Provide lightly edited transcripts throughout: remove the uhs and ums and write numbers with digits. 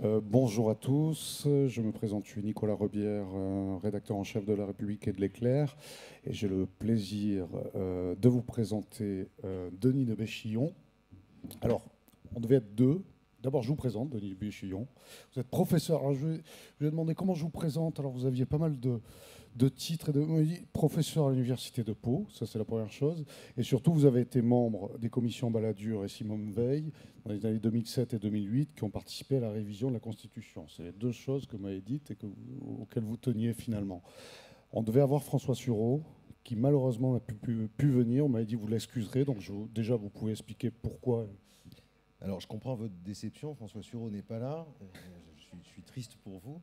Bonjour à tous, je me présente, je suis Nicolas Rebière, rédacteur en chef de La République et de l'Éclair, et j'ai le plaisir de vous présenter Denis de Béchillon. Alors, on devait être deux. D'abord, je vous présente, Denis de Béchillon. Vous êtes professeur. Alors, je vais demander comment je vous présente. Alors, vous aviez pas mal de titres. Vous m'avez dit professeur à l'Université de Pau, ça c'est la première chose. Et surtout, vous avez été membre des commissions Balladur et Simone Veil dans les années 2007 et 2008 qui ont participé à la révision de la Constitution. C'est les deux choses que vous m'avez dites et auxquelles vous teniez finalement. On devait avoir François Sureau, qui malheureusement n'a pu venir. On m'avait dit vous l'excuserez, donc déjà vous pouvez expliquer pourquoi. Alors, je comprends votre déception. François Sureau n'est pas là. Je suis triste pour vous.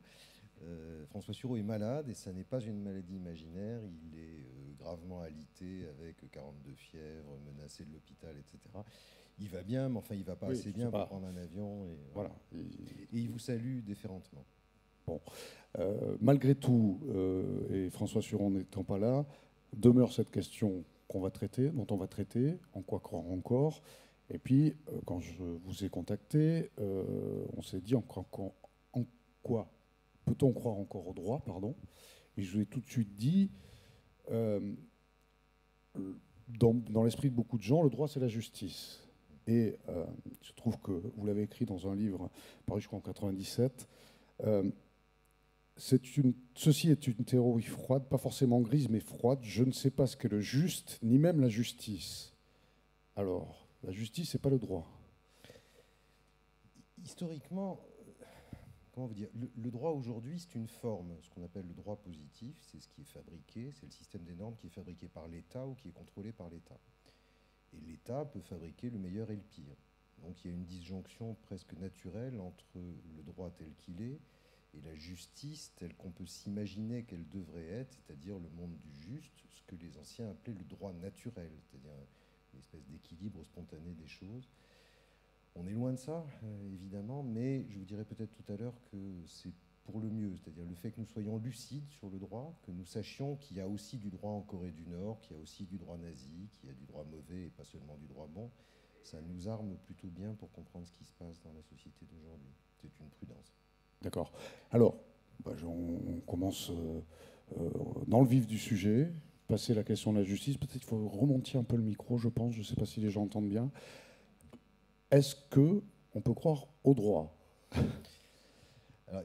François Sureau est malade et ça n'est pas une maladie imaginaire. Il est gravement alité avec 42 fièvres, menacé de l'hôpital, etc. Il va bien, mais enfin, il ne va pas Oui, assez bien pour prendre un avion. Et, voilà. et il vous salue déférentement. Bon. Malgré tout, et François Suron n'étant pas là, demeure cette question qu'on va traiter, dont on va traiter, en quoi croire encore. Et puis, quand je vous ai contacté, on s'est dit en quoi peut-on croire encore au droit, pardon. Et je vous ai tout de suite dit, euh, dans l'esprit de beaucoup de gens, le droit c'est la justice. Et il se trouve que vous l'avez écrit dans un livre paru jusqu'en 97. Ceci est une théorie froide, pas forcément grise, mais froide. Je ne sais pas ce qu'est le juste, ni même la justice. Alors, la justice, c'est pas le droit. Historiquement, comment vous dire, le droit aujourd'hui, c'est une forme, ce qu'on appelle le droit positif. C'est ce qui est fabriqué, c'est le système des normes qui est fabriqué par l'État ou qui est contrôlé par l'État. Et l'État peut fabriquer le meilleur et le pire. Donc il y a une disjonction presque naturelle entre le droit tel qu'il est et la justice telle qu'on peut s'imaginer qu'elle devrait être, c'est-à-dire le monde du juste, ce que les anciens appelaient le droit naturel, c'est-à-dire une espèce d'équilibre spontané des choses. On est loin de ça, évidemment, mais je vous dirais peut-être tout à l'heure que c'est pour le mieux, c'est-à-dire le fait que nous soyons lucides sur le droit, que nous sachions qu'il y a aussi du droit en Corée du Nord, qu'il y a aussi du droit nazi, qu'il y a du droit mauvais et pas seulement du droit bon, ça nous arme plutôt bien pour comprendre ce qui se passe dans la société d'aujourd'hui. C'est une prudence. D'accord. Alors, on commence dans le vif du sujet, passer la question de la justice. Peut-être qu'il faut remonter un peu le micro, je pense. Je ne sais pas si les gens entendent bien. Est-ce que on peut croire au droit? Alors,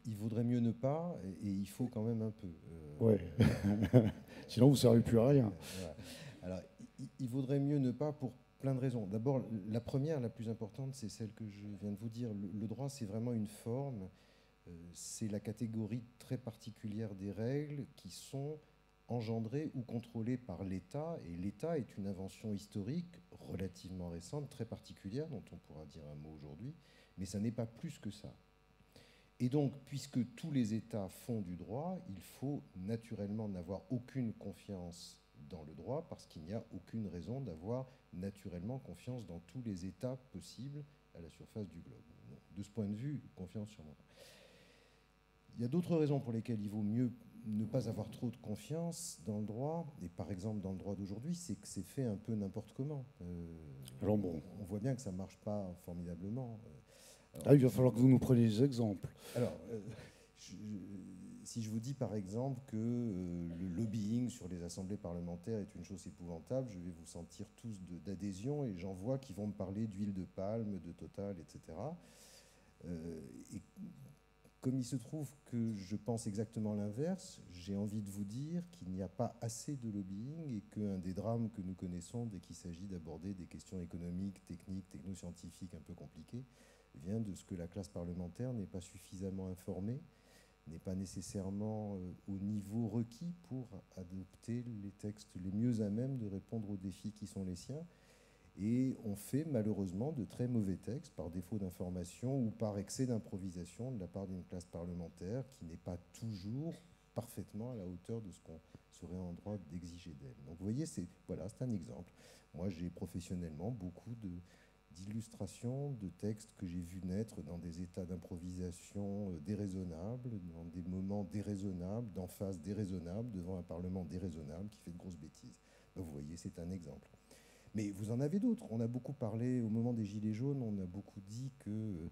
il vaudrait mieux ne pas, et il faut quand même un peu. Ouais. Sinon, vous ne servez plus à rien. Voilà. Alors, il vaudrait mieux ne pas pour plein de raisons. D'abord, la première, la plus importante, c'est celle que je viens de vous dire. Le droit, c'est vraiment une forme. C'est la catégorie très particulière des règles qui sont engendrées ou contrôlées par l'État. Et l'État est une invention historique relativement récente, très particulière, dont on pourra dire un mot aujourd'hui. Mais ça n'est pas plus que ça. Et donc, puisque tous les États font du droit, il faut naturellement n'avoir aucune confiance dans le droit, parce qu'il n'y a aucune raison d'avoir naturellement confiance dans tous les États possibles à la surface du globe. Donc, de ce point de vue, confiance sur moi. Il y a d'autres raisons pour lesquelles il vaut mieux ne pas avoir trop de confiance dans le droit, et par exemple dans le droit d'aujourd'hui, c'est que c'est fait un peu n'importe comment. Alors bon. On voit bien que ça ne marche pas formidablement. Alors, il va falloir que vous nous preniez des exemples. Alors, si je vous dis par exemple que le lobbying sur les assemblées parlementaires est une chose épouvantable, je vais vous sentir tous d'adhésion et j'en vois qui vont me parler d'huile de palme, de Total, etc. Et comme il se trouve que je pense exactement l'inverse, j'ai envie de vous dire qu'il n'y a pas assez de lobbying et qu'un des drames que nous connaissons dès qu'il s'agit d'aborder des questions économiques, techniques, technoscientifiques un peu compliquées, vient de ce que la classe parlementaire n'est pas suffisamment informée, n'est pas nécessairement au niveau requis pour adopter les textes les mieux à même de répondre aux défis qui sont les siens. Et on fait malheureusement de très mauvais textes par défaut d'information ou par excès d'improvisation de la part d'une classe parlementaire qui n'est pas toujours parfaitement à la hauteur de ce qu'on serait en droit d'exiger d'elle. Donc vous voyez, c'est un exemple. Moi, j'ai professionnellement beaucoup d'illustrations, de textes que j'ai vus naître dans des états d'improvisation déraisonnables, dans des moments déraisonnables, d'emphase déraisonnable, devant un Parlement déraisonnable qui fait de grosses bêtises. Donc vous voyez, c'est un exemple. Mais vous en avez d'autres. On a beaucoup parlé, au moment des Gilets jaunes, on a beaucoup dit que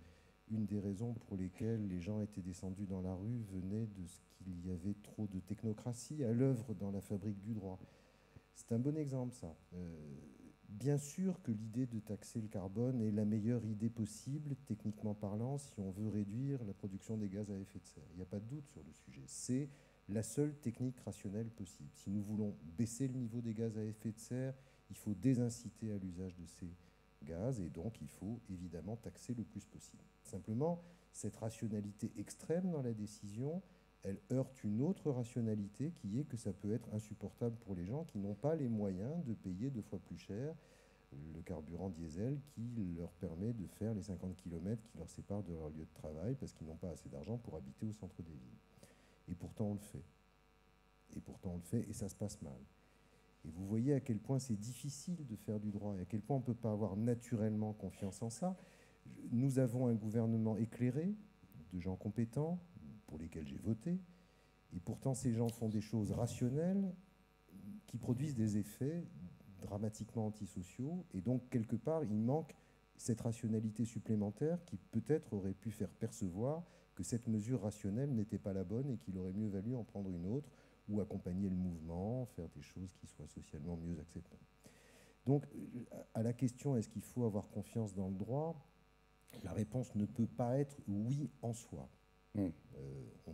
une des raisons pour lesquelles les gens étaient descendus dans la rue venait de ce qu'il y avait trop de technocratie à l'œuvre dans la fabrique du droit. C'est un bon exemple, ça. Bien sûr que l'idée de taxer le carbone est la meilleure idée possible, techniquement parlant, si on veut réduire la production des gaz à effet de serre. Il n'y a pas de doute sur le sujet. C'est la seule technique rationnelle possible. Si nous voulons baisser le niveau des gaz à effet de serre, il faut désinciter à l'usage de ces gaz et donc il faut évidemment taxer le plus possible. Simplement, cette rationalité extrême dans la décision, elle heurte une autre rationalité qui est que ça peut être insupportable pour les gens qui n'ont pas les moyens de payer 2 fois plus cher le carburant diesel qui leur permet de faire les 50 km qui leur séparent de leur lieu de travail parce qu'ils n'ont pas assez d'argent pour habiter au centre des villes. Et pourtant on le fait. Et ça se passe mal. Et vous voyez à quel point c'est difficile de faire du droit et à quel point on ne peut pas avoir naturellement confiance en ça. Nous avons un gouvernement éclairé, de gens compétents, pour lesquels j'ai voté, et pourtant ces gens font des choses rationnelles qui produisent des effets dramatiquement antisociaux, et donc quelque part il manque cette rationalité supplémentaire qui peut-être aurait pu faire percevoir que cette mesure rationnelle n'était pas la bonne et qu'il aurait mieux valu en prendre une autre ou accompagner le mouvement, faire des choses qui soient socialement mieux acceptables. Donc à la question est-ce qu'il faut avoir confiance dans le droit, la réponse ne peut pas être oui en soi. On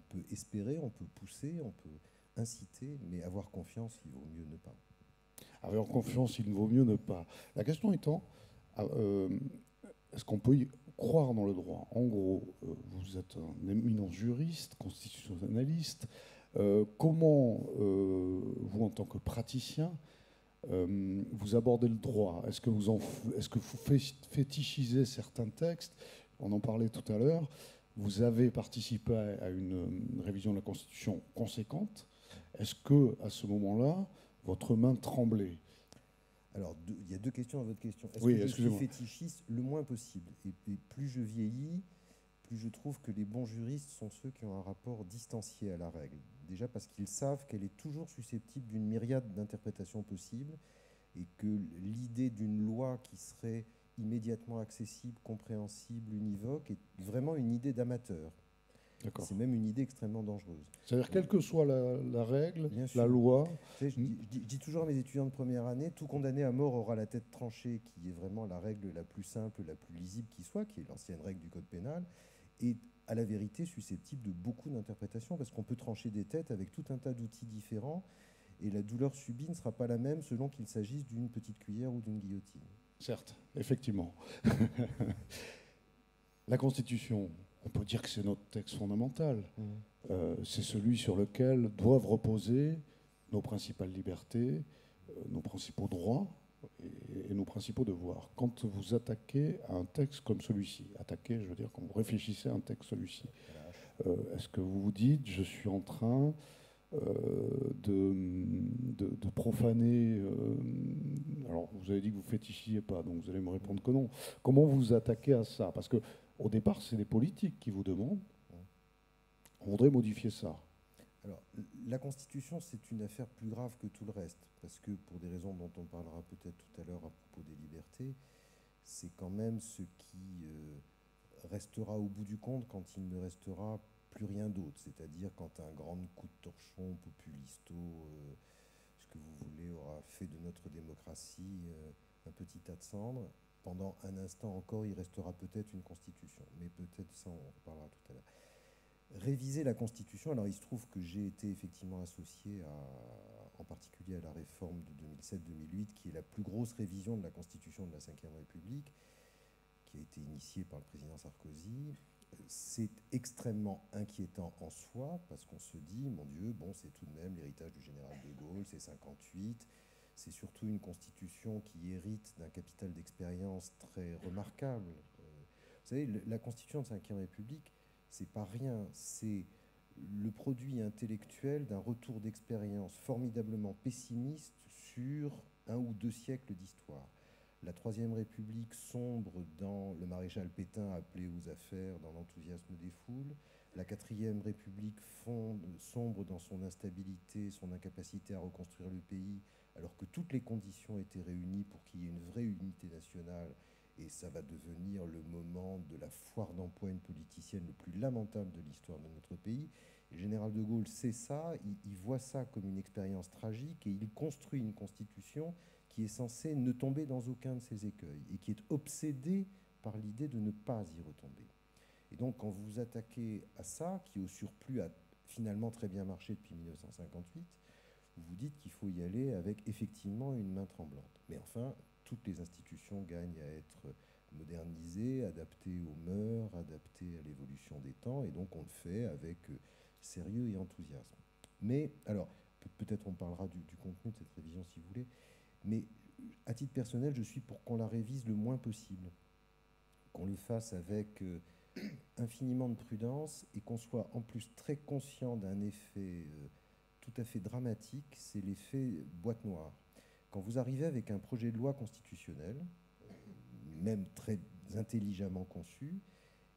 peut espérer, on peut pousser, on peut inciter, mais avoir confiance, il vaut mieux ne pas. Avoir confiance, il vaut mieux ne pas. La question étant, est-ce qu'on peut y croire dans le droit? En gros, vous êtes un éminent juriste, constitutionnaliste. Comment, vous, en tant que praticien, vous abordez le droit? Est-ce que vous fétichisez certains textes? On en parlait tout à l'heure. Vous avez participé à une révision de la Constitution conséquente. Est-ce que, à ce moment-là, votre main tremblait? Alors, il y a 2 questions à votre question. Est-ce Oui, que je suis fétichiste? Le moins possible. Et plus je vieillis, plus je trouve que les bons juristes sont ceux qui ont un rapport distancié à la règle. Déjà parce qu'ils savent qu'elle est toujours susceptible d'une myriade d'interprétations possibles et que l'idée d'une loi qui serait immédiatement accessible, compréhensible, univoque est vraiment une idée d'amateur. C'est même une idée extrêmement dangereuse. C'est-à-dire, quelle que soit la règle, la loi... Je dis toujours à mes étudiants de première année, tout condamné à mort aura la tête tranchée, qui est vraiment la règle la plus simple, la plus lisible qui soit, qui est l'ancienne règle du Code pénal, et à la vérité susceptible de beaucoup d'interprétations, parce qu'on peut trancher des têtes avec tout un tas d'outils différents, et la douleur subie ne sera pas la même selon qu'il s'agisse d'une petite cuillère ou d'une guillotine. Certes, effectivement. La Constitution, on peut dire que c'est notre texte fondamental. C'est celui sur lequel doivent reposer nos principales libertés, nos principaux droits et nos principaux devoirs. Quand vous attaquez à un texte comme celui-ci, attaquez, je veux dire, quand vous réfléchissez à un texte celui-ci, est-ce que vous vous dites, je suis en train de profaner... alors, vous avez dit que vous fétichiez pas, donc vous allez me répondre que non. Comment vous attaquez à ça? Parce que au départ, c'est des politiques qui vous demandent. On voudrait modifier ça. Alors, la Constitution, c'est une affaire plus grave que tout le reste, parce que pour des raisons dont on parlera peut-être tout à l'heure à propos des libertés, c'est quand même ce qui restera au bout du compte quand il ne restera plus rien d'autre, c'est-à-dire quand un grand coup de torchon populisto, ce que vous voulez, aura fait de notre démocratie un petit tas de cendres. Pendant un instant encore, il restera peut-être une constitution, mais peut-être ça, on reparlera tout à l'heure. Réviser la Constitution, alors il se trouve que j'ai été effectivement associé en particulier à la réforme de 2007-2008, qui est la plus grosse révision de la Constitution de la Ve République, qui a été initiée par le président Sarkozy. C'est extrêmement inquiétant en soi, parce qu'on se dit, mon Dieu, bon, c'est tout de même l'héritage du général de Gaulle, c'est 58, c'est surtout une constitution qui hérite d'un capital d'expérience très remarquable. Vous savez, la constitution de la Ve République, c'est pas rien, c'est le produit intellectuel d'un retour d'expérience formidablement pessimiste sur 1 ou 2 siècles d'histoire. La Troisième République sombre dans le maréchal Pétain appelé aux affaires, dans l'enthousiasme des foules. La Quatrième République sombre dans son instabilité, son incapacité à reconstruire le pays, alors que toutes les conditions étaient réunies pour qu'il y ait une vraie unité nationale et ça va devenir le moment de la foire d'empoigne politicienne le plus lamentable de l'histoire de notre pays. Le général de Gaulle sait ça, il voit ça comme une expérience tragique et il construit une constitution qui est censée ne tomber dans aucun de ces écueils et qui est obsédée par l'idée de ne pas y retomber. Et donc quand vous vous attaquez à ça, qui au surplus a finalement très bien marché depuis 1958, vous vous dites qu'il faut y aller avec effectivement une main tremblante. Mais enfin, toutes les institutions gagnent à être modernisées, adaptées aux mœurs, adaptées à l'évolution des temps, et donc on le fait avec sérieux et enthousiasme. Mais, alors, peut-être on parlera du contenu de cette révision si vous voulez, mais à titre personnel, je suis pour qu'on la révise le moins possible, qu'on le fasse avec infiniment de prudence et qu'on soit en plus très conscient d'un effet tout à fait dramatique, c'est l'effet boîte noire. Quand vous arrivez avec un projet de loi constitutionnelle, même très intelligemment conçu,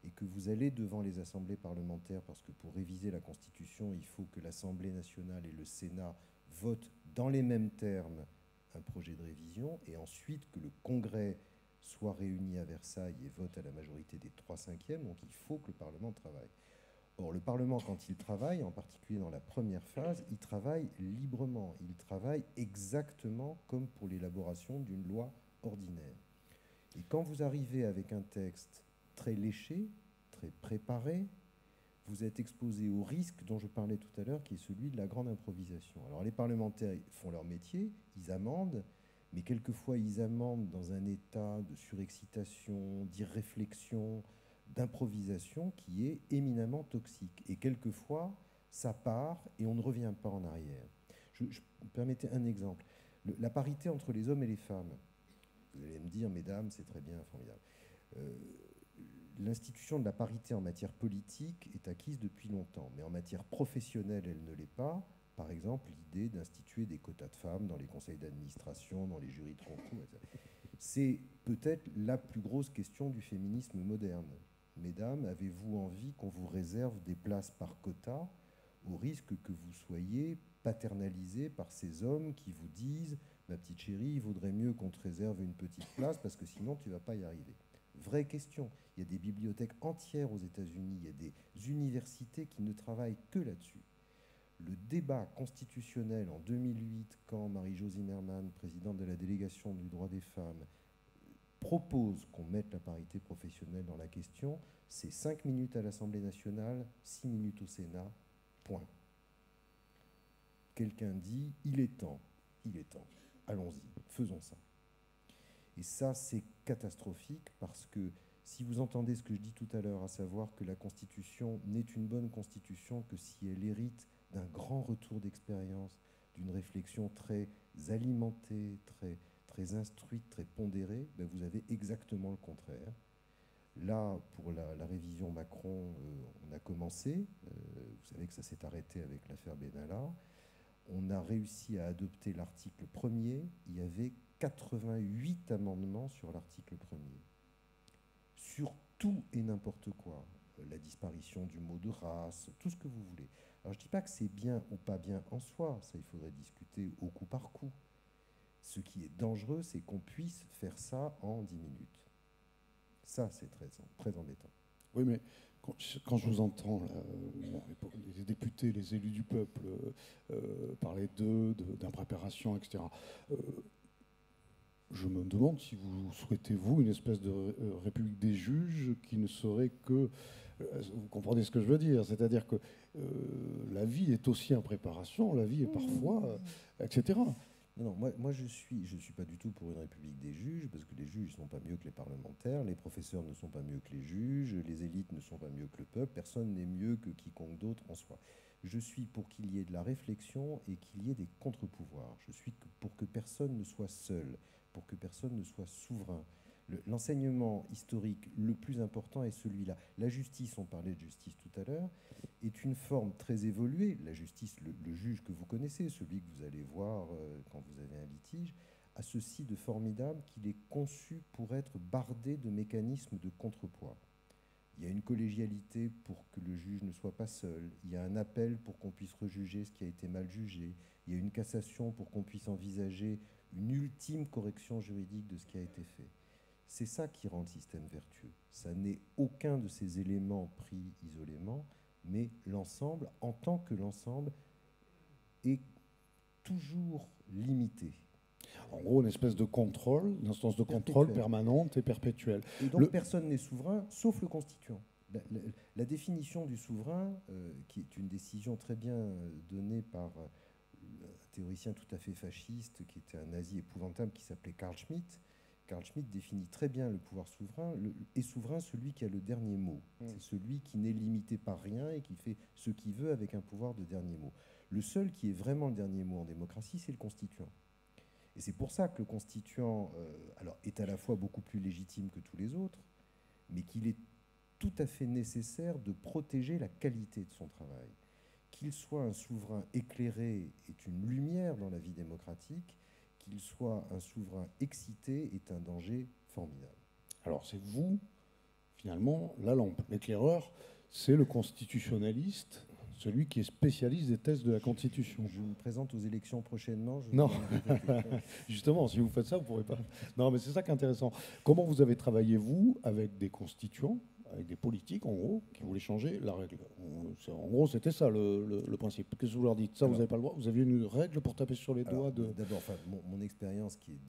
et que vous allez devant les assemblées parlementaires, parce que pour réviser la Constitution, il faut que l'Assemblée nationale et le Sénat votent dans les mêmes termes un projet de révision, et ensuite que le Congrès soit réuni à Versailles et vote à la majorité des 3/5, donc il faut que le Parlement travaille. Or, le Parlement, quand il travaille, en particulier dans la première phase, il travaille librement, il travaille exactement comme pour l'élaboration d'une loi ordinaire. Et quand vous arrivez avec un texte très léché, très préparé, vous êtes exposé au risque dont je parlais tout à l'heure, qui est celui de la grande improvisation. Alors les parlementaires font leur métier, ils amendent, mais quelquefois ils amendent dans un état de surexcitation, d'irréflexion, d'improvisation qui est éminemment toxique. Et quelquefois, ça part et on ne revient pas en arrière. Je permettez un exemple. La parité entre les hommes et les femmes. Vous allez me dire, mesdames, c'est très bien, formidable. L'institution de la parité en matière politique est acquise depuis longtemps, mais en matière professionnelle, elle ne l'est pas. Par exemple, l'idée d'instituer des quotas de femmes dans les conseils d'administration, dans les jurys de concours, etc. C'est peut-être la plus grosse question du féminisme moderne. Mesdames, avez-vous envie qu'on vous réserve des places par quota, au risque que vous soyez paternalisés par ces hommes qui vous disent « Ma petite chérie, il vaudrait mieux qu'on te réserve une petite place parce que sinon tu ne vas pas y arriver ». Vraie question. Il y a des bibliothèques entières aux États-Unis, il y a des universités qui ne travaillent que là-dessus. Le débat constitutionnel en 2008, quand Marie-Jo Zimmermann, présidente de la délégation du droit des femmes, propose qu'on mette la parité professionnelle dans la question, c'est 5 minutes à l'Assemblée nationale, 6 minutes au Sénat, point. Quelqu'un dit « il est temps, allons-y, faisons ça ». Et ça, c'est catastrophique parce que si vous entendez ce que je dis tout à l'heure, à savoir que la Constitution n'est une bonne Constitution que si elle hérite d'un grand retour d'expérience, d'une réflexion très alimentée, très instruite, très pondérée, ben vous avez exactement le contraire. Là, pour la révision Macron, on a commencé. Vous savez que ça s'est arrêté avec l'affaire Benalla. On a réussi à adopter l'article 1er. Il y avait 88 amendements sur l'article 1er. Sur tout et n'importe quoi. La disparition du mot de race, tout ce que vous voulez. Alors je ne dis pas que c'est bien ou pas bien en soi, ça il faudrait discuter au coup par coup. Ce qui est dangereux, c'est qu'on puisse faire ça en 10 minutes. Ça, c'est très embêtant. Oui, mais quand je vous entends, là, les députés, les élus du peuple, parler d'impréparation, etc., je me demande si vous souhaitez, vous, une espèce de république des juges qui ne serait que... vous comprenez ce que je veux dire? C'est-à-dire que la vie est aussi impréparation, la vie est parfois... etc. Non, moi je suis pas du tout pour une république des juges, parce que les juges ne sont pas mieux que les parlementaires, les professeurs ne sont pas mieux que les juges, les élites ne sont pas mieux que le peuple, personne n'est mieux que quiconque d'autre en soi. Je suis pour qu'il y ait de la réflexion et qu'il y ait des contre-pouvoirs. Je suis pour que personne ne soit seul, pour que personne ne soit souverain. L'enseignement historique le plus important est celui-là. La justice, on parlait de justice tout à l'heure, est une forme très évoluée. La justice, le juge que vous connaissez, celui que vous allez voir quand vous avez un litige, a ceci de formidable qu'il est conçu pour être bardé de mécanismes de contrepoids. Il y a une collégialité pour que le juge ne soit pas seul. Il y a un appel pour qu'on puisse rejuger ce qui a été mal jugé. Il y a une cassation pour qu'on puisse envisager une ultime correction juridique de ce qui a été fait. C'est ça qui rend le système vertueux. Ça n'est aucun de ces éléments pris isolément, mais l'ensemble, en tant que l'ensemble, est toujours limité. En gros, une espèce de contrôle, une instance de contrôle permanente et perpétuelle. Et donc personne n'est souverain, sauf le constituant. La définition du souverain, qui est une décision très bien donnée par un théoricien tout à fait fasciste, qui était un nazi épouvantable, qui s'appelait Carl Schmitt. Carl Schmitt définit très bien le pouvoir souverain. Est souverain celui qui a le dernier mot. C'est celui qui n'est limité par rien et qui fait ce qu'il veut avec un pouvoir de dernier mot. Le seul qui est vraiment le dernier mot en démocratie, c'est le constituant. Et c'est pour ça que le constituant est à la fois beaucoup plus légitime que tous les autres, mais qu'il est tout à fait nécessaire de protéger la qualité de son travail. Qu'il soit un souverain éclairé est une lumière dans la vie démocratique, qu'il soit un souverain excité est un danger formidable. Alors c'est vous, finalement, la lampe. L'éclaireur, c'est le constitutionnaliste, celui qui est spécialiste des tests de la Constitution. Je me présente aux élections prochainement. Non, justement, si vous faites ça, vous ne pourrez pas. Non, mais c'est ça qui est intéressant. Comment vous avez travaillé, vous, avec des constituants, avec des politiques, en gros, qui voulaient changer la règle? En gros, c'était ça le principe. Qu'est-ce que vous leur dites? Ça, vous n'avez pas le droit? Vous aviez une règle pour taper sur les doigts de... D'abord, enfin, mon expérience qui est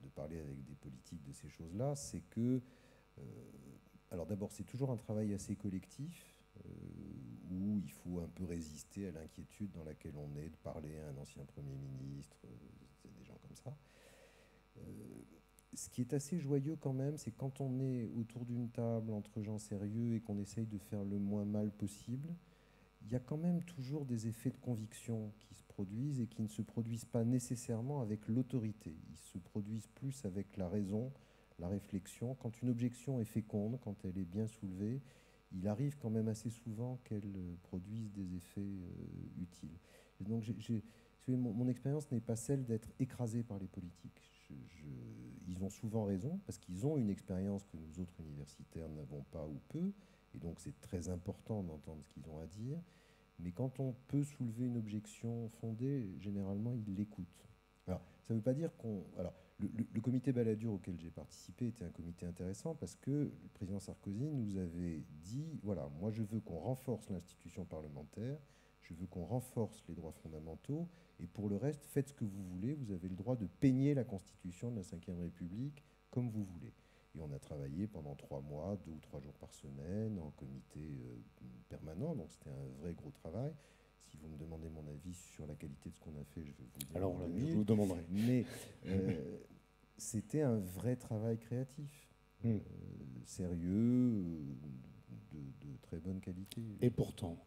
de parler avec des politiques de ces choses-là, c'est que... alors d'abord, c'est toujours un travail assez collectif, où il faut un peu résister à l'inquiétude dans laquelle on est de parler à un ancien Premier ministre, c'est des gens comme ça. Ce qui est assez joyeux quand même, c'est quand on est autour d'une table entre gens sérieux et qu'on essaye de faire le moins mal possible, il y a quand même toujours des effets de conviction qui se produisent et qui ne se produisent pas nécessairement avec l'autorité. Ils se produisent plus avec la raison, la réflexion. Quand une objection est féconde, quand elle est bien soulevée, il arrive quand même assez souvent qu'elle produise des effets utiles. Et donc mon expérience n'est pas celle d'être écrasé par les politiques. Ils ont souvent raison, parce qu'ils ont une expérience que nous autres universitaires n'avons pas ou peu, et donc c'est très important d'entendre ce qu'ils ont à dire. Mais quand on peut soulever une objection fondée, généralement, ils l'écoutent. Alors, ça ne veut pas dire qu'on... Alors, le comité Balladur auquel j'ai participé était un comité intéressant parce que le président Sarkozy nous avait dit, voilà, moi je veux qu'on renforce l'institution parlementaire, je veux qu'on renforce les droits fondamentaux, et pour le reste, faites ce que vous voulez, vous avez le droit de peigner la Constitution de la Ve République comme vous voulez. Et on a travaillé pendant 3 mois, 2 ou 3 jours par semaine, en comité permanent, donc c'était un vrai gros travail. Si vous me demandez mon avis sur la qualité de ce qu'on a fait, je vais vous dire. Alors, je vous demanderai. Mais c'était un vrai travail créatif, sérieux, de très bonne qualité. Et pourtant,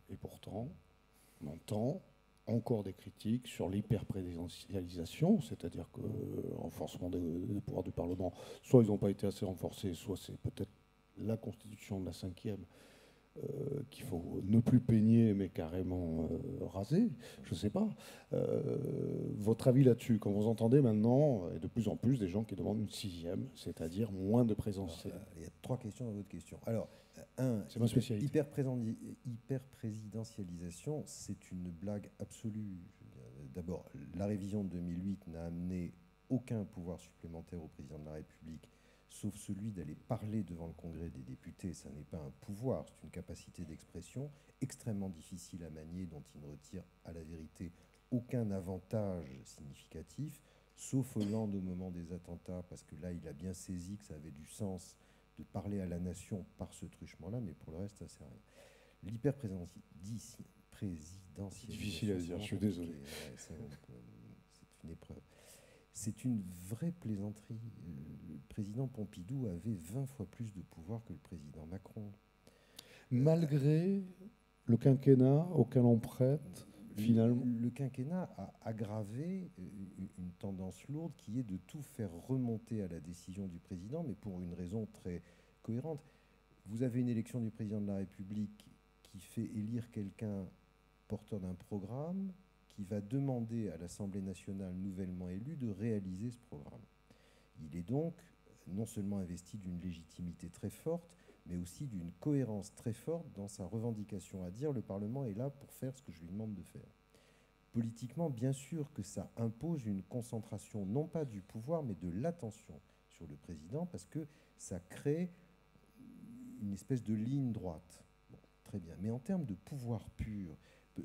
on entend encore des critiques sur l'hyper-présidentialisation, c'est-à-dire que le renforcement des pouvoirs du Parlement, soit ils n'ont pas été assez renforcés, soit c'est peut-être la Constitution de la Ve qu'il faut ne plus peigner, mais carrément raser, je ne sais pas. Votre avis là-dessus, quand vous entendez maintenant, et de plus en plus, des gens qui demandent une 6e, c'est-à-dire moins de présentiel. Il y a 3 questions dans votre question. Alors, c'est ma spécialité. Hyper-présidentialisation, c'est une blague absolue. D'abord, la révision de 2008 n'a amené aucun pouvoir supplémentaire au président de la République, sauf celui d'aller parler devant le Congrès des députés. Ça n'est pas un pouvoir, c'est une capacité d'expression extrêmement difficile à manier, dont il ne retire à la vérité aucun avantage significatif, sauf Hollande au moment des attentats, parce que là, il a bien saisi que ça avait du sens de parler à la nation par ce truchement-là, mais pour le reste, ça ne sert à rien. L'hyper-présidentialisation... C'est difficile à dire, je suis désolé. C'est une épreuve. C'est une vraie plaisanterie. Le président Pompidou avait 20 fois plus de pouvoir que le président Macron. Malgré le quinquennat auquel on prête, finalement... Le quinquennat a aggravé une tendance lourde qui est de tout faire remonter à la décision du président, mais pour une raison très cohérente. Vous avez une élection du président de la République qui fait élire quelqu'un porteur d'un programme, qui va demander à l'Assemblée nationale nouvellement élue de réaliser ce programme. Il est donc non seulement investi d'une légitimité très forte, mais aussi d'une cohérence très forte dans sa revendication à dire le Parlement est là pour faire ce que je lui demande de faire. Politiquement, bien sûr que ça impose une concentration non pas du pouvoir, mais de l'attention sur le président, parce que ça crée une espèce de ligne droite. Bon, très bien. Mais en termes de pouvoir pur,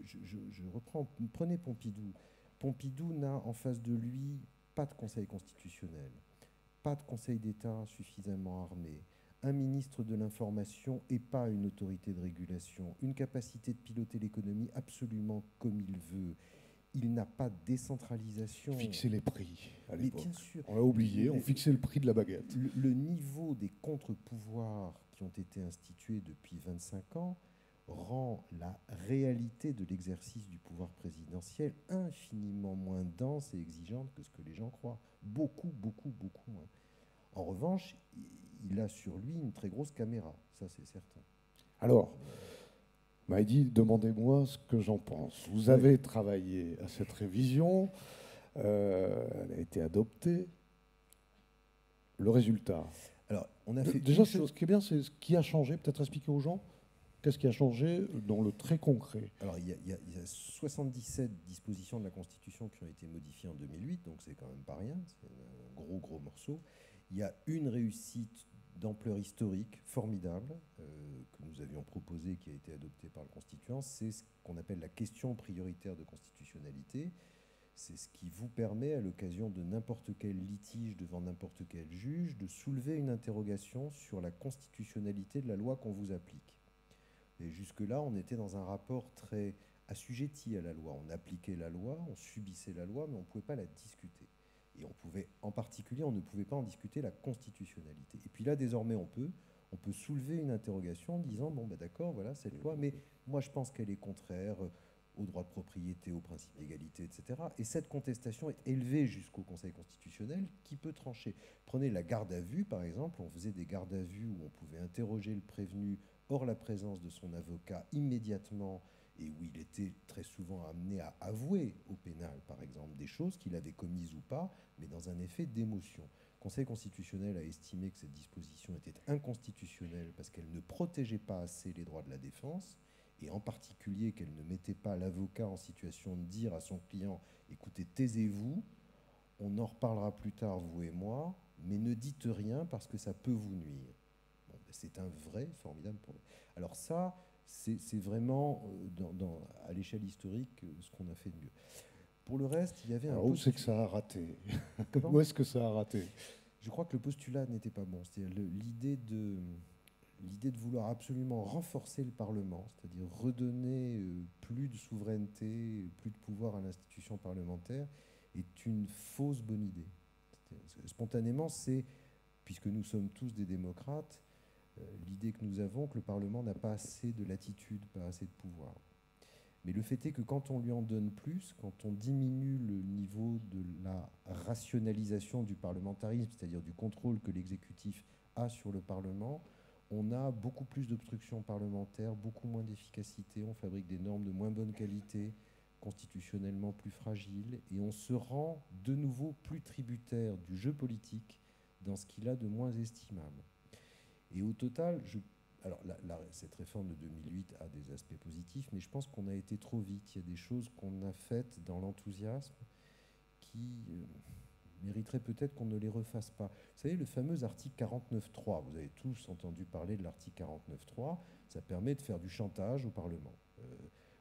je reprends, prenez Pompidou. Pompidou n'a en face de lui pas de Conseil constitutionnel, pas de Conseil d'État suffisamment armé, un ministre de l'information et pas une autorité de régulation, une capacité de piloter l'économie absolument comme il veut. Il n'a pas de décentralisation. Fixer les prix à l'époque. Mais bien sûr. On l'a oublié, on fixait le prix de la baguette. Le niveau des contre-pouvoirs qui ont été institués depuis 25 ans rend la réalité de l'exercice du pouvoir présidentiel infiniment moins dense et exigeante que ce que les gens croient. Beaucoup, beaucoup, beaucoup moins. En revanche, il a sur lui une très grosse caméra, ça c'est certain. Alors, Maïdi, demandez-moi ce que j'en pense. Vous avez travaillé à cette révision, elle a été adoptée. Le résultat. Alors, on a fait déjà, ce qui est bien, c'est ce qui a changé. Peut-être expliquer aux gens qu'est-ce qui a changé dans le très concret. Alors, il y a 77 dispositions de la Constitution qui ont été modifiées en 2008, donc c'est quand même pas rien, c'est un gros, gros morceau. Il y a une réussite d'ampleur historique formidable que nous avions proposée, qui a été adoptée par le Constituant, c'est ce qu'on appelle la question prioritaire de constitutionnalité. C'est ce qui vous permet, à l'occasion de n'importe quel litige devant n'importe quel juge, de soulever une interrogation sur la constitutionnalité de la loi qu'on vous applique. Et jusque-là, on était dans un rapport très assujetti à la loi. On appliquait la loi, on subissait la loi, mais on ne pouvait pas la discuter. Et on pouvait, en particulier, on ne pouvait pas en discuter la constitutionnalité. Et puis là, désormais, on peut soulever une interrogation en disant, bon, ben d'accord, voilà cette loi, mais moi, je pense qu'elle est contraire au droit de propriété, au principe d'égalité, etc. Et cette contestation est élevée jusqu'au Conseil constitutionnel qui peut trancher. Prenez la garde à vue, par exemple. On faisait des gardes à vue où on pouvait interroger le prévenu hors la présence de son avocat immédiatement, et où il était très souvent amené à avouer au pénal, par exemple, des choses qu'il avait commises ou pas, mais dans un effet d'émotion. Le Conseil constitutionnel a estimé que cette disposition était inconstitutionnelle parce qu'elle ne protégeait pas assez les droits de la défense, et en particulier qu'elle ne mettait pas l'avocat en situation de dire à son client « écoutez, taisez-vous, on en reparlera plus tard, vous et moi, mais ne dites rien parce que ça peut vous nuire ». Bon, c'est un vrai formidable problème. Alors ça, c'est vraiment, à l'échelle historique, ce qu'on a fait de mieux. Pour le reste, il y avait un... Alors, où c'est que ça a raté? Où est-ce que ça a raté? Je crois que le postulat n'était pas bon. C'est-à-dire l'idée de vouloir absolument renforcer le Parlement, c'est-à-dire redonner plus de souveraineté, plus de pouvoir à l'institution parlementaire, est une fausse bonne idée. Spontanément, c'est, puisque nous sommes tous des démocrates, l'idée que nous avons que le Parlement n'a pas assez de latitude, pas assez de pouvoir. Mais le fait est que quand on lui en donne plus, quand on diminue le niveau de la rationalisation du parlementarisme, c'est-à-dire du contrôle que l'exécutif a sur le Parlement, on a beaucoup plus d'obstruction parlementaire, beaucoup moins d'efficacité, on fabrique des normes de moins bonne qualité, constitutionnellement plus fragiles, et on se rend de nouveau plus tributaire du jeu politique dans ce qu'il a de moins estimable. Et au total, alors cette réforme de 2008 a des aspects positifs, mais je pense qu'on a été trop vite. Il y a des choses qu'on a faites dans l'enthousiasme qui mériteraient peut-être qu'on ne les refasse pas. Vous savez, le fameux article 49.3, vous avez tous entendu parler de l'article 49.3, ça permet de faire du chantage au Parlement.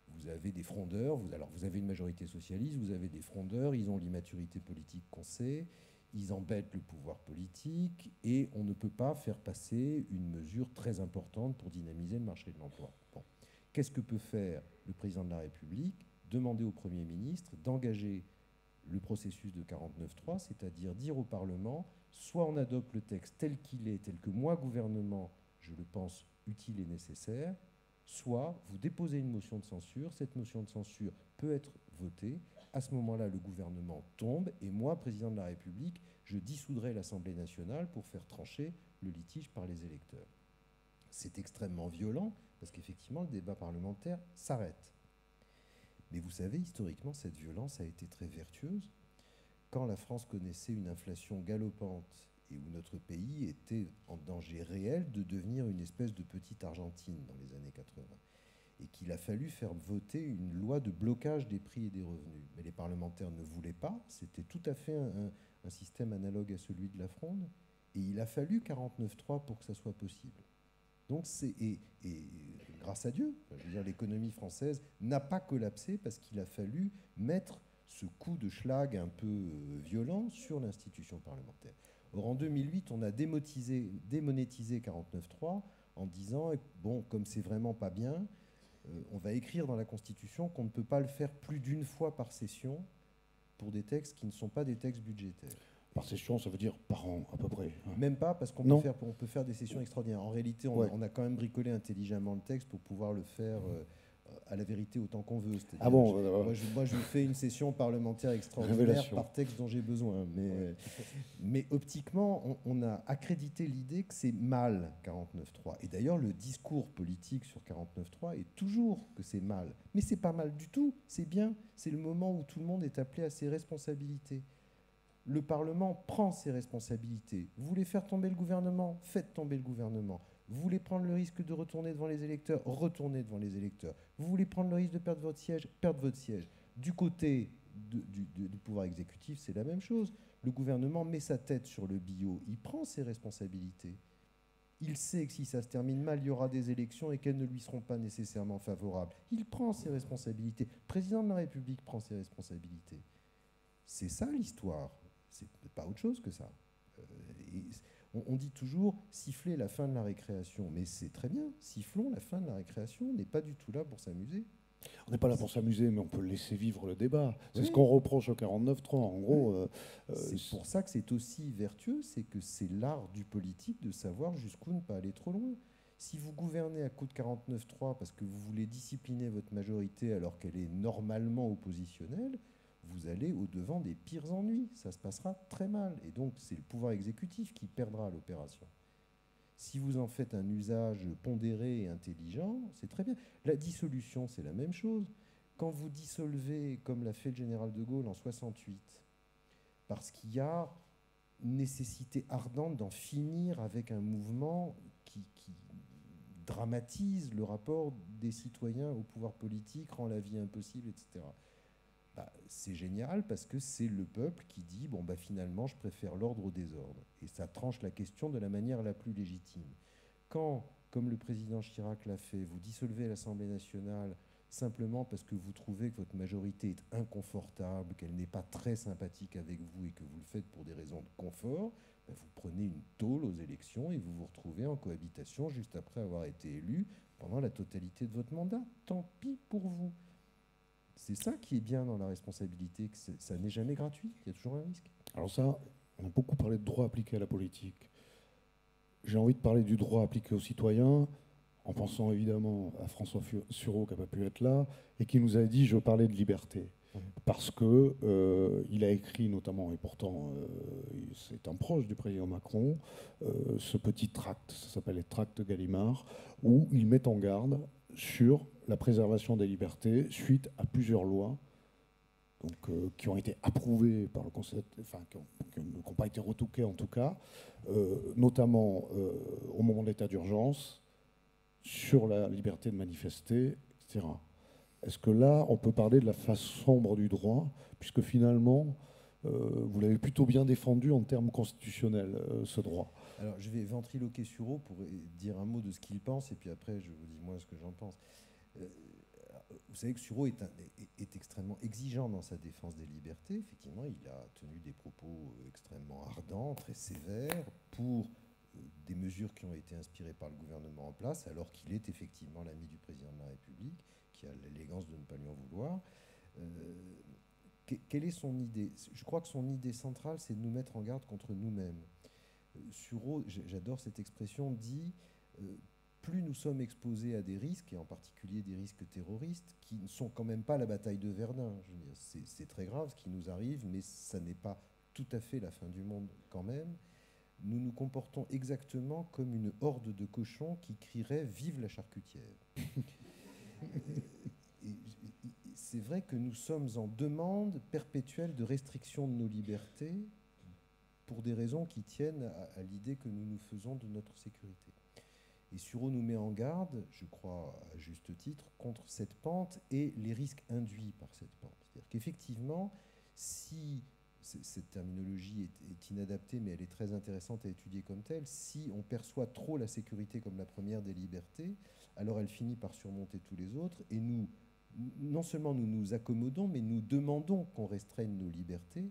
Vous avez des frondeurs, vous avez une majorité socialiste, vous avez des frondeurs, ils ont l'immaturité politique qu'on sait, ils embêtent le pouvoir politique et on ne peut pas faire passer une mesure très importante pour dynamiser le marché de l'emploi. Bon. Qu'est-ce que peut faire le président de la République? Demander au Premier ministre d'engager le processus de 49.3, c'est-à-dire dire au Parlement, soit on adopte le texte tel qu'il est, tel que moi, gouvernement, je le pense utile et nécessaire, soit vous déposez une motion de censure, cette motion de censure peut être votée, à ce moment-là, le gouvernement tombe, et moi, président de la République, je dissoudrai l'Assemblée nationale pour faire trancher le litige par les électeurs. C'est extrêmement violent, parce qu'effectivement, le débat parlementaire s'arrête. Mais vous savez, historiquement, cette violence a été très vertueuse. Quand la France connaissait une inflation galopante et où notre pays était en danger réel de devenir une espèce de petite Argentine dans les années 80, et qu'il a fallu faire voter une loi de blocage des prix et des revenus. Mais les parlementaires ne voulaient pas, c'était tout à fait un système analogue à celui de la fronde, Et il a fallu 49.3 pour que ça soit possible. Donc et grâce à Dieu, je veux dire, l'économie française n'a pas collapsé parce qu'il a fallu mettre ce coup de schlag un peu violent sur l'institution parlementaire. Or, en 2008, on a démonétisé 49.3 en disant, bon, comme c'est vraiment pas bien, on va écrire dans la Constitution qu'on ne peut pas le faire plus d'une fois par session pour des textes qui ne sont pas des textes budgétaires. Par session, ça veut dire par an, à peu près. Même pas, parce qu'on peut faire des sessions extraordinaires. En réalité, on a quand même bricolé intelligemment le texte pour pouvoir le faire à la vérité autant qu'on veut. Ah bon, moi, je fais une session parlementaire extraordinaire par texte dont j'ai besoin. Mais optiquement, on a accrédité l'idée que c'est mal 49.3. Et d'ailleurs, le discours politique sur 49.3 est toujours que c'est mal. Mais c'est pas mal du tout, c'est bien. C'est le moment où tout le monde est appelé à ses responsabilités. Le Parlement prend ses responsabilités. Vous voulez faire tomber le gouvernement, faites tomber le gouvernement. Vous voulez prendre le risque de retourner devant les électeurs, retournez devant les électeurs. Vous voulez prendre le risque de perdre votre siège, perdre votre siège. Du côté du pouvoir exécutif, c'est la même chose. Le gouvernement met sa tête sur le billot, il prend ses responsabilités. Il sait que si ça se termine mal, il y aura des élections et qu'elles ne lui seront pas nécessairement favorables. Il prend ses responsabilités. Le président de la République prend ses responsabilités. C'est ça l'histoire. C'est pas autre chose que ça. On dit toujours siffler la fin de la récréation, mais c'est très bien. Sifflons la fin de la récréation. On n'est pas du tout là pour s'amuser. On n'est pas là pour s'amuser, mais on peut laisser vivre le débat. C'est ce qu'on reproche au 49.3. En gros, c'est pour ça que c'est aussi vertueux, c'est que c'est l'art du politique de savoir jusqu'où ne pas aller trop loin. Si vous gouvernez à coup de 49.3 parce que vous voulez discipliner votre majorité alors qu'elle est normalement oppositionnelle, vous allez au-devant des pires ennuis. Ça se passera très mal. Et donc, c'est le pouvoir exécutif qui perdra l'opération. Si vous en faites un usage pondéré et intelligent, c'est très bien. La dissolution, c'est la même chose. Quand vous dissolvez, comme l'a fait le général de Gaulle en 68, parce qu'il y a nécessité ardente d'en finir avec un mouvement qui dramatise le rapport des citoyens au pouvoir politique, rend la vie impossible, etc. C'est génial parce que c'est le peuple qui dit finalement je préfère l'ordre au désordre, et ça tranche la question de la manière la plus légitime. Quand, comme le président Chirac l'a fait, vous dissolvez l'Assemblée nationale simplement parce que vous trouvez que votre majorité est inconfortable, qu'elle n'est pas très sympathique avec vous et que vous le faites pour des raisons de confort, vous prenez une tôle aux élections et vous vous retrouvez en cohabitation juste après avoir été élu pendant la totalité de votre mandat. Tant pis pour vous. C'est ça qui est bien dans la responsabilité, que ça n'est jamais gratuit, il y a toujours un risque. Alors ça, on a beaucoup parlé de droit appliqué à la politique. J'ai envie de parler du droit appliqué aux citoyens, en pensant évidemment à François Sureau qui n'a pas pu être là, et qui nous a dit « je parlais de liberté ». Parce qu'il a écrit notamment, et pourtant c'est un proche du président Macron, ce petit tract, ça s'appelle les tracts Gallimard, où il met en garde sur la préservation des libertés suite à plusieurs lois qui ont été approuvées par le Conseil, qui n'ont pas été retoquées en tout cas, notamment au moment de l'état d'urgence, sur la liberté de manifester, etc. Est-ce que là, on peut parler de la face sombre du droit, puisque finalement, vous l'avez plutôt bien défendu en termes constitutionnels, ce droit? Alors, je vais ventriloquer Sureau pour dire un mot de ce qu'il pense, et puis après, je vous dis moi ce que j'en pense. Vous savez que Sureau est extrêmement exigeant dans sa défense des libertés. Effectivement, il a tenu des propos extrêmement ardents, très sévères, pour des mesures qui ont été inspirées par le gouvernement en place, alors qu'il est effectivement l'ami du président de la République, qui a l'élégance de ne pas lui en vouloir. Quelle est son idée? Je crois que son idée centrale, c'est de nous mettre en garde contre nous-mêmes. Sureau, j'adore cette expression, dit plus nous sommes exposés à des risques, et en particulier des risques terroristes, qui ne sont quand même pas la bataille de Verdun. Je veux dire, c'est très grave ce qui nous arrive, mais ça n'est pas tout à fait la fin du monde quand même. Nous nous comportons exactement comme une horde de cochons qui crierait « Vive la charcutière !» C'est vrai que nous sommes en demande perpétuelle de restriction de nos libertés pour des raisons qui tiennent à l'idée que nous nous faisons de notre sécurité. Et Sureau nous met en garde, je crois à juste titre, contre cette pente et les risques induits par cette pente. C'est-à-dire qu'effectivement, si cette terminologie est inadaptée, mais elle est très intéressante à étudier comme telle. Si on perçoit trop la sécurité comme la première des libertés, alors elle finit par surmonter tous les autres, et nous, non seulement nous nous accommodons, mais nous demandons qu'on restreigne nos libertés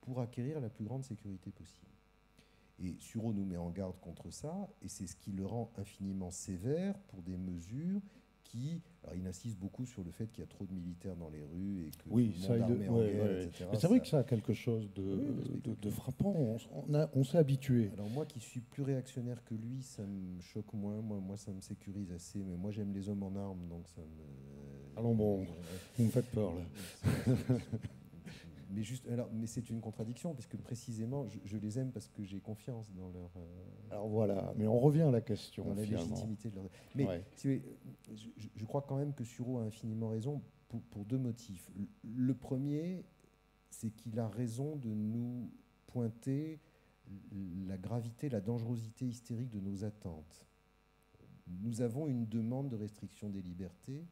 pour acquérir la plus grande sécurité possible. Et Sureau nous met en garde contre ça, et c'est ce qui le rend infiniment sévère pour des mesures qui... Alors il insiste beaucoup sur le fait qu'il y a trop de militaires dans les rues et que Oui, tout le ça, monde armé en guerre, etc. Mais c'est vrai que ça a quelque chose de frappant. On s'est habitué. Alors moi qui suis plus réactionnaire que lui, ça me choque moins. Moi ça me sécurise assez. Mais moi j'aime les hommes en armes, donc ça me... Allons bon, vous me faites peur là. Mais c'est une contradiction, puisque précisément, je les aime parce que j'ai confiance dans leur... Alors voilà, mais on revient à la question. Dans la finalement. légitimité de leur... Mais Ouais. je crois quand même que Sureau a infiniment raison pour deux motifs. Le premier, c'est qu'il a raison de nous pointer la gravité, la dangerosité hystérique de nos attentes. Nous avons une demande de restriction des libertés,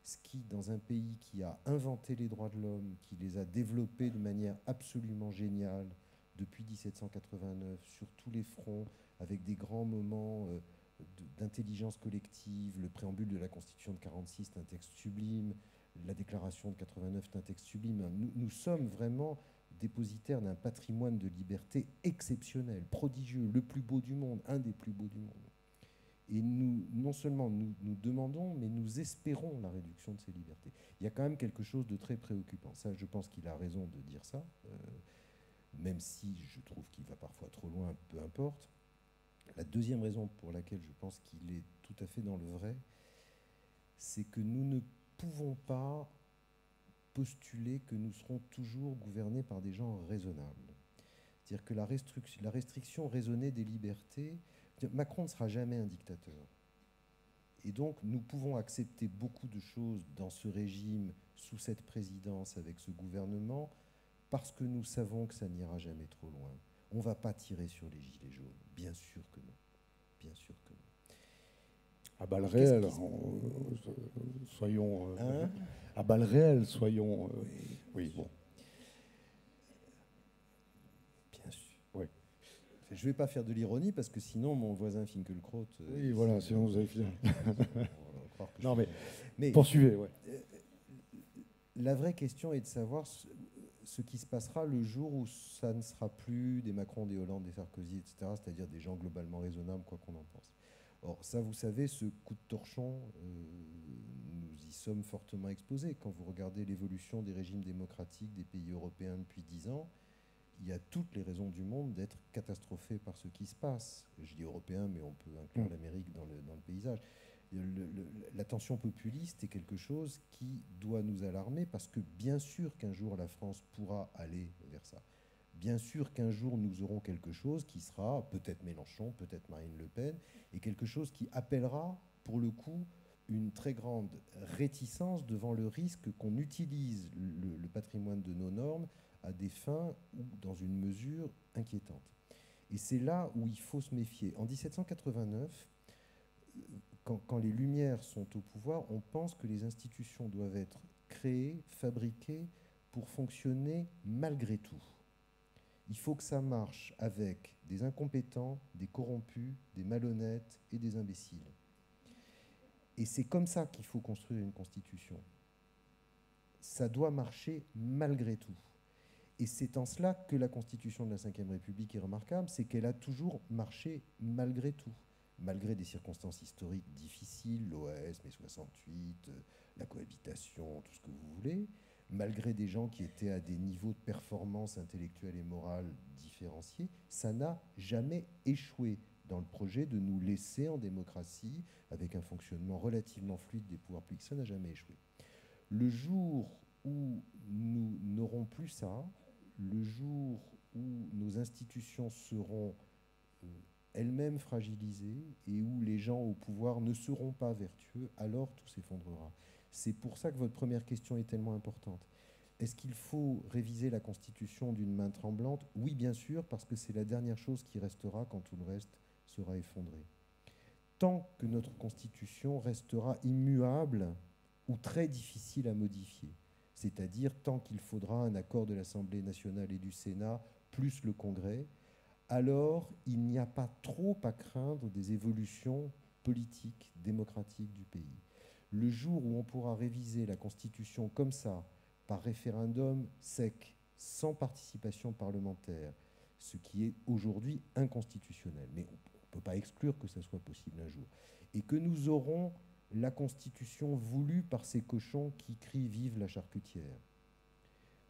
ce qui, dans un pays qui a inventé les droits de l'homme, qui les a développés de manière absolument géniale depuis 1789, sur tous les fronts, avec des grands moments d'intelligence collective, le préambule de la Constitution de 46 est un texte sublime, la Déclaration de 89 est un texte sublime. Nous sommes vraiment dépositaires d'un patrimoine de liberté exceptionnel, prodigieux, le plus beau du monde, un des plus beaux du monde. Et nous, non seulement nous demandons, mais nous espérons la réduction de ces libertés. Il y a quand même quelque chose de très préoccupant. Ça, je pense qu'il a raison de dire ça, même si je trouve qu'il va parfois trop loin, peu importe. La deuxième raison pour laquelle je pense qu'il est tout à fait dans le vrai, c'est que nous ne pouvons pas postuler que nous serons toujours gouvernés par des gens raisonnables. C'est-à-dire que la restriction raisonnée des libertés... Macron ne sera jamais un dictateur. Et donc, nous pouvons accepter beaucoup de choses dans ce régime, sous cette présidence, avec ce gouvernement, parce que nous savons que ça n'ira jamais trop loin. On ne va pas tirer sur les gilets jaunes. Bien sûr que non. Bien sûr que non. À balles réelles, soyons... à balles réelles, soyons... oui, bon. Bien sûr. Oui. Je ne vais pas faire de l'ironie parce que sinon mon voisin Finkielkraut... oui, voilà, sinon vous avez fini. Non, mais poursuivez, ouais. La vraie question est de savoir ce qui se passera le jour où ça ne sera plus des Macron, des Hollande, des Sarkozy, etc., c'est-à-dire des gens globalement raisonnables, quoi qu'on en pense. Or, ça, vous savez, ce coup de torchon, nous y sommes fortement exposés. Quand vous regardez l'évolution des régimes démocratiques des pays européens depuis 10 ans, il y a toutes les raisons du monde d'être catastrophé par ce qui se passe. Je dis européen, mais on peut inclure l'Amérique dans le paysage. La tension populiste est quelque chose qui doit nous alarmer parce que bien sûr qu'un jour la France pourra aller vers ça. Bien sûr qu'un jour nous aurons quelque chose qui sera peut-être Mélenchon, peut-être Marine Le Pen, et quelque chose qui appellera pour le coup une très grande réticence devant le risque qu'on utilise le patrimoine de nos normes à des fins ou dans une mesure inquiétante. Et c'est là où il faut se méfier. En 1789, quand les Lumières sont au pouvoir, on pense que les institutions doivent être créées, fabriquées pour fonctionner malgré tout. Il faut que ça marche avec des incompétents, des corrompus, des malhonnêtes et des imbéciles. Et c'est comme ça qu'il faut construire une constitution. Ça doit marcher malgré tout. Et c'est en cela que la constitution de la Ve République est remarquable, c'est qu'elle a toujours marché malgré tout. Malgré des circonstances historiques difficiles, l'OAS, mai 68, la cohabitation, tout ce que vous voulez, malgré des gens qui étaient à des niveaux de performance intellectuelle et morale différenciés, ça n'a jamais échoué dans le projet de nous laisser en démocratie, avec un fonctionnement relativement fluide des pouvoirs publics. Ça n'a jamais échoué. Le jour où nous n'aurons plus ça, le jour où nos institutions seront elles-mêmes fragilisées et où les gens au pouvoir ne seront pas vertueux, alors tout s'effondrera. C'est pour ça que votre première question est tellement importante. Est-ce qu'il faut réviser la Constitution d'une main tremblante? Oui, bien sûr, parce que c'est la dernière chose qui restera quand tout le reste sera effondré. Tant que notre Constitution restera immuable ou très difficile à modifier, c'est-à-dire tant qu'il faudra un accord de l'Assemblée nationale et du Sénat, plus le Congrès, alors il n'y a pas trop à craindre des évolutions politiques, démocratiques du pays. Le jour où on pourra réviser la Constitution comme ça, par référendum sec, sans participation parlementaire, ce qui est aujourd'hui inconstitutionnel, mais on ne peut pas exclure que ça soit possible un jour, et que nous aurons la Constitution voulue par ces cochons qui crient « Vive la charcutière »,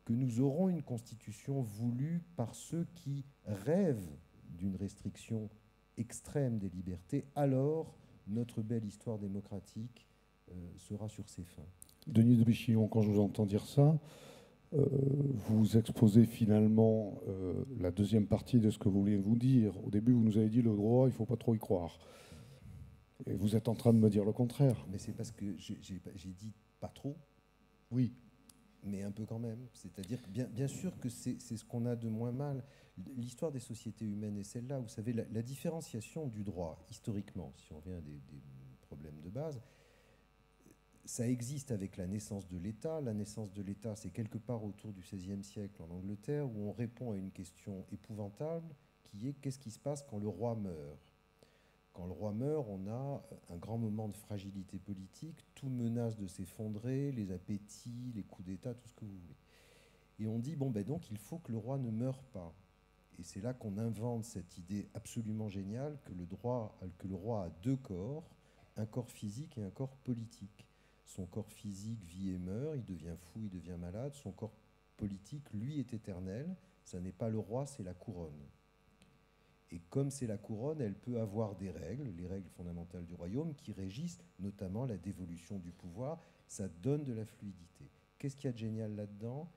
que nous aurons une Constitution voulue par ceux qui rêvent d'une restriction extrême des libertés, alors notre belle histoire démocratique sera sur ses fins. Denis de Béchillon, quand je vous entends dire ça, vous exposez finalement la deuxième partie de ce que vous voulez vous dire. Au début, vous nous avez dit le droit, il ne faut pas trop y croire. Et vous êtes en train de me dire le contraire. Mais c'est parce que j'ai dit pas trop. Oui. Mais un peu quand même. C'est-à-dire que bien sûr que c'est ce qu'on a de moins mal. L'histoire des sociétés humaines est celle-là. Vous savez, la différenciation du droit, historiquement, si on revient à des problèmes de base, ça existe avec la naissance de l'État. La naissance de l'État, c'est quelque part autour du XVIe siècle en Angleterre, où on répond à une question épouvantable, qui est qu'est-ce qui se passe quand le roi meurt ? Quand le roi meurt, on a un grand moment de fragilité politique, tout menace de s'effondrer, les appétits, les coups d'État, tout ce que vous voulez. Et on dit, bon, ben donc il faut que le roi ne meure pas. Et c'est là qu'on invente cette idée absolument géniale que le roi a deux corps, un corps physique et un corps politique. Son corps physique vit et meurt, il devient fou, il devient malade. Son corps politique, lui, est éternel. Ça n'est pas le roi, c'est la couronne. Et comme c'est la couronne, elle peut avoir des règles, les règles fondamentales du royaume, qui régissent notamment la dévolution du pouvoir. Ça donne de la fluidité. Qu'est-ce qu'il y a de génial là-dedans ?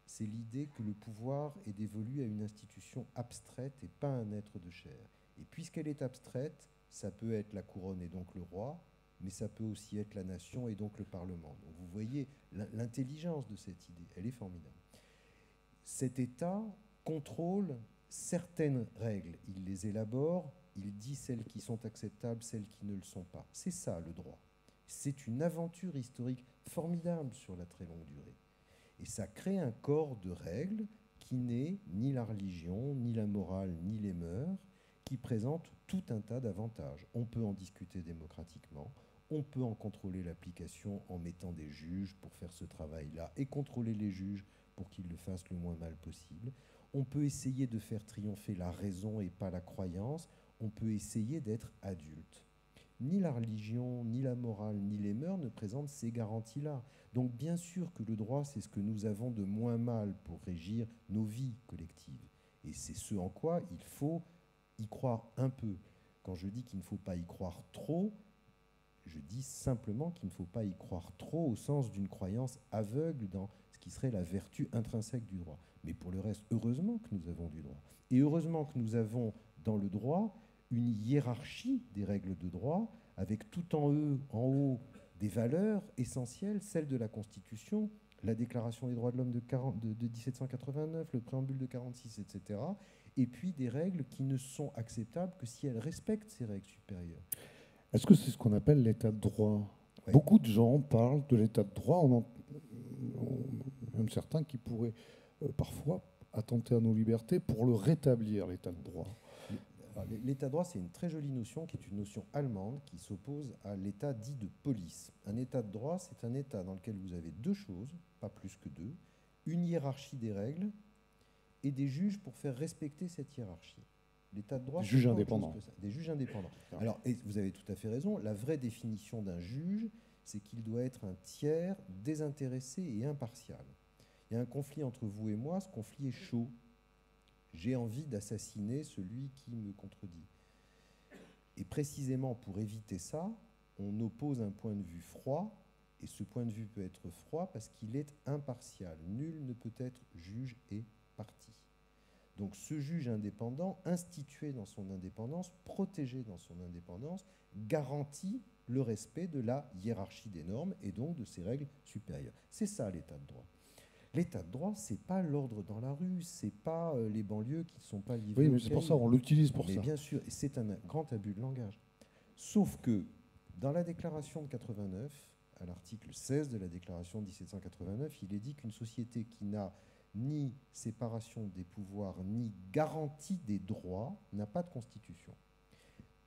C'est l'idée que le pouvoir est dévolu à une institution abstraite et pas un être de chair. Et puisqu'elle est abstraite, ça peut être la couronne et donc le roi, mais ça peut aussi être la nation et donc le Parlement. Donc vous voyez l'intelligence de cette idée, elle est formidable. Cet État contrôle certaines règles, il les élabore, il dit celles qui sont acceptables, celles qui ne le sont pas. C'est ça le droit. C'est une aventure historique formidable sur la très longue durée. Et ça crée un corps de règles qui n'est ni la religion, ni la morale, ni les mœurs, qui présente tout un tas d'avantages. On peut en discuter démocratiquement, on peut en contrôler l'application en mettant des juges pour faire ce travail-là et contrôler les juges pour qu'ils le fassent le moins mal possible. On peut essayer de faire triompher la raison et pas la croyance. On peut essayer d'être adulte. Ni la religion, ni la morale, ni les mœurs ne présentent ces garanties-là. Donc bien sûr que le droit, c'est ce que nous avons de moins mal pour régir nos vies collectives. Et c'est ce en quoi il faut y croire un peu. Quand je dis qu'il ne faut pas y croire trop, je dis simplement qu'il ne faut pas y croire trop au sens d'une croyance aveugle dans ce qui serait la vertu intrinsèque du droit. Mais pour le reste, heureusement que nous avons du droit. Et heureusement que nous avons dans le droit une hiérarchie des règles de droit avec tout en haut des valeurs essentielles, celles de la Constitution, la Déclaration des droits de l'homme de 1789, le préambule de 46, etc. Et puis des règles qui ne sont acceptables que si elles respectent ces règles supérieures. Est-ce que c'est ce qu'on appelle l'état de droit ? Oui. Beaucoup de gens parlent de l'état de droit, même certains qui pourraient parfois attenter à nos libertés pour le rétablir, l'état de droit. L'état de droit, c'est une très jolie notion qui est une notion allemande qui s'oppose à l'état dit de police. Un état de droit, c'est un état dans lequel vous avez deux choses, pas plus que deux, une hiérarchie des règles et des juges pour faire respecter cette hiérarchie. L'état de droit, des juges indépendants. Des juges indépendants. Alors, et vous avez tout à fait raison, la vraie définition d'un juge, c'est qu'il doit être un tiers désintéressé et impartial. Il y a un conflit entre vous et moi, ce conflit est chaud. J'ai envie d'assassiner celui qui me contredit. Et précisément pour éviter ça, on oppose un point de vue froid, et ce point de vue peut être froid parce qu'il est impartial. Nul ne peut être juge et partie. Donc ce juge indépendant, institué dans son indépendance, protégé dans son indépendance, garantit le respect de la hiérarchie des normes et donc de ses règles supérieures. C'est ça l'état de droit. L'état de droit, c'est pas l'ordre dans la rue, c'est pas les banlieues qui ne sont pas livrées. Oui, mais c'est pour ça, on l'utilise pour ça. Mais bien sûr, c'est un grand abus de langage. Sauf que dans la déclaration de 89, à l'article 16 de la Déclaration de 1789, il est dit qu'une société qui n'a ni séparation des pouvoirs, ni garantie des droits, n'a pas de constitution.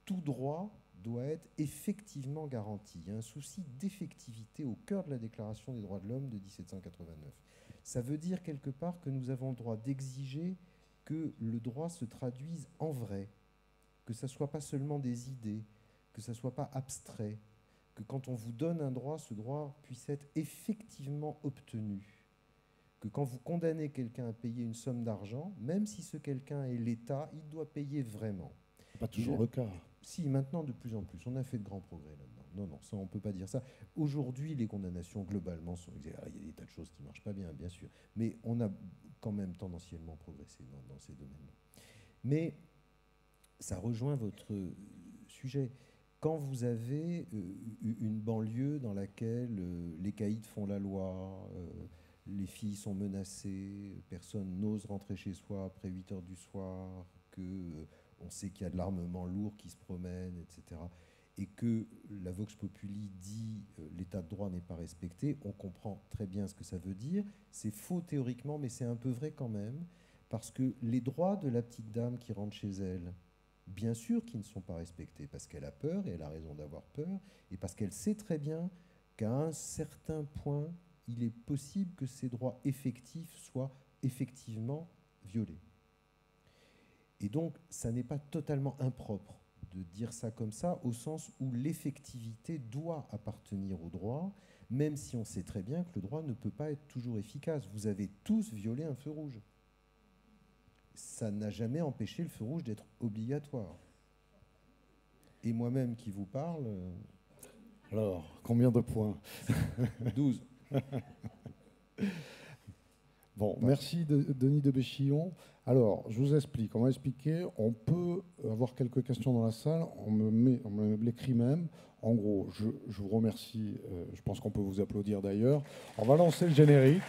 Tout droit doit être effectivement garanti. Il y a un souci d'effectivité au cœur de la Déclaration des droits de l'homme de 1789. Ça veut dire quelque part que nous avons le droit d'exiger que le droit se traduise en vrai, que ça ne soit pas seulement des idées, que ça ne soit pas abstrait, que quand on vous donne un droit, ce droit puisse être effectivement obtenu, que quand vous condamnez quelqu'un à payer une somme d'argent, même si ce quelqu'un est l'État, il doit payer vraiment. Pas toujours le cas. Si, maintenant de plus en plus. On a fait de grands progrès là-dedans. Non, non, ça on ne peut pas dire ça. Aujourd'hui, les condamnations globalement sont... Il y a des tas de choses qui ne marchent pas bien, bien sûr. Mais on a quand même tendanciellement progressé dans ces domaines-là. Mais ça rejoint votre sujet. Quand vous avez une banlieue dans laquelle les caïds font la loi, les filles sont menacées, personne n'ose rentrer chez soi après 8 heures du soir, on sait qu'il y a de l'armement lourd qui se promène, etc., et que la Vox Populi dit l'état de droit n'est pas respecté, on comprend très bien ce que ça veut dire. C'est faux théoriquement, mais c'est un peu vrai quand même, parce que les droits de la petite dame qui rentre chez elle, bien sûr qu'ils ne sont pas respectés, parce qu'elle a peur, et elle a raison d'avoir peur, et parce qu'elle sait très bien qu'à un certain point, il est possible que ces droits effectifs soient effectivement violés. Et donc, ça n'est pas totalement impropre de dire ça comme ça, au sens où l'effectivité doit appartenir au droit, même si on sait très bien que le droit ne peut pas être toujours efficace. Vous avez tous violé un feu rouge. Ça n'a jamais empêché le feu rouge d'être obligatoire. Et moi-même qui vous parle... Alors, combien de points? 12. Bon, merci Denis de Béchillon. Alors, je vous explique. On m'a expliqué, on peut avoir quelques questions dans la salle, on me l'écrit même. En gros, je vous remercie, je pense qu'on peut vous applaudir d'ailleurs. On va lancer le générique.